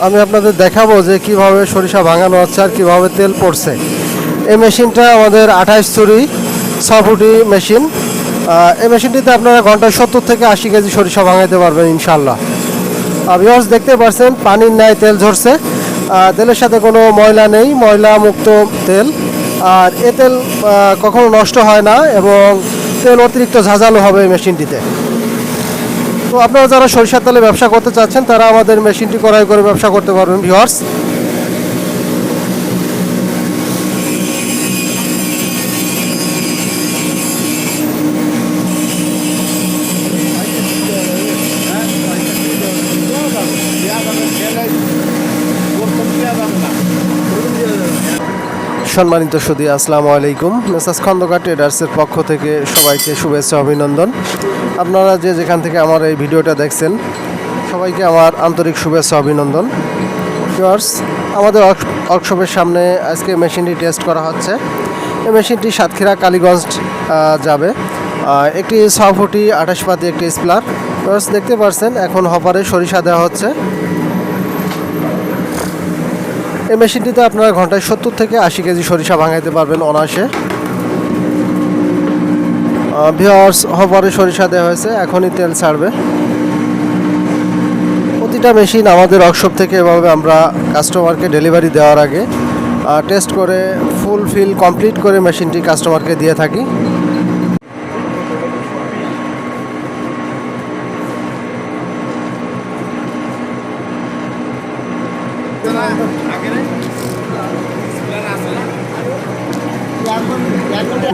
আমি আপনাদের দেখাবো যে কিভাবে সরিষা ভাঙানো হচ্ছে আর কিভাবে তেল পড়ছে। এই মেশিনটা আমাদের 28 ছুরি 6 ফুটি মেশিন। এই মেশিনটিতে আপনারা ঘন্টায় 70 থেকে 80 কেজি সরিষা ভাঙাইতে পারবেন ইনশাল্লাহ। ভিউয়ার্স দেখতে পাচ্ছেন পানির ন্যায় তেল ঝরছে। তেলের সাথে কোনো ময়লা নেই, ময়লা মুক্ত তেল। আর এ তেল কখনো নষ্ট হয় না এবং তেল অতিরিক্ত ঝাঁঝালো হবে এই মেশিনটিতে। তো আপনারা যারা সরিষার তেলে ব্যবসা করতে চাচ্ছেন তারা আমাদের মেশিনটি ক্রয় করে ব্যবসা করতে পারবেন ভিউয়ার্স। সম্মানিত সুধী, আসসালামু আলাইকুম। মেসার্স খন্দকার ট্রেডার্সের পক্ষ থেকে সবাইকে শুভেচ্ছা অভিনন্দন। আপনারা যে যেখান থেকে আমার এই ভিডিওটা দেখছেন সবাইকে আমার আন্তরিক শুভেচ্ছা অভিনন্দন। ভিউয়ার্স, আমাদের ওয়ার্কশপের সামনে আজকে মেশিনটি টেস্ট করা হচ্ছে। এই মেশিনটি সাতক্ষীরা কালীগঞ্জ যাবে। একটি 6 ফুটি 28 পাতি একটি স্প্লার। ভিউয়ার্স দেখতে পাচ্ছেন এখন হপারে সরিষা দেওয়া হচ্ছে। এই মেশিনটিতে আপনারা ঘন্টায় 70 থেকে 80 কেজি সরিষা ভাঙাইতে পারবেন অনায়াসে। ভিউয়ার্স, হপারে সরিষা দেওয়া হয়েছে, এখনই তেল ছাড়বে। প্রতিটা মেশিন আমাদের ওয়ার্কশপ থেকে এভাবে আমরা কাস্টমারকে ডেলিভারি দেওয়ার আগে টেস্ট করে ফুলফিল কমপ্লিট করে মেশিনটি কাস্টমারকে দিয়ে থাকি।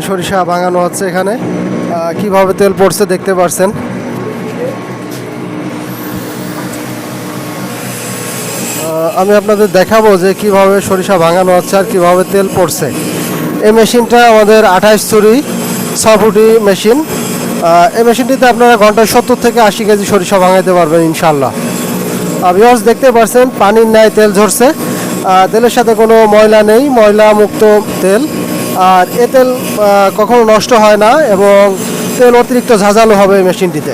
সরিষা ভাঙানো হচ্ছে এখানে। কিভাবে তেল পড়ছে দেখতে পাচ্ছেন। আমি আপনাদের দেখাবো যে কিভাবে সরিষা ভাঙানো হচ্ছে আর কিভাবে তেল পড়ছে। এই মেশিনটা আমাদের 28 ছুরি 6 ফুটি মেশিন। এই মেশিনটিতে আপনারা ঘন্টায় 70 থেকে 80 কেজি সরিষা ভাঙাইতে পারবেন ইনশাল্লাহ। ভিউয়ার্স দেখতে পাচ্ছেন পানির ন্যায় তেল ঝরছে। তেলের সাথে কোনো ময়লা নেই, ময়লা মুক্ত তেল। আর এ তেল কখনো নষ্ট হয় না এবং তেল অতিরিক্ত ঝাঁঝালো হবে এই মেশিনটিতে।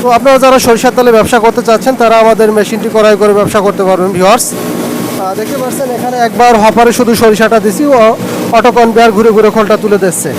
তো আপনারা যারা সরিষার তেলে ব্যবসা করতে চাচ্ছেন তারা আমাদের মেশিনটি ক্রয় করে ব্যবসা করতে পারবেন ভিউয়ার্স। দেখতে পাচ্ছেন এখানে একবার হপারে শুধু সরিষাটা দিছি, ও অটো কনভেয়ার ঘুরে ঘুরে খোলটা তুলে দিচ্ছে।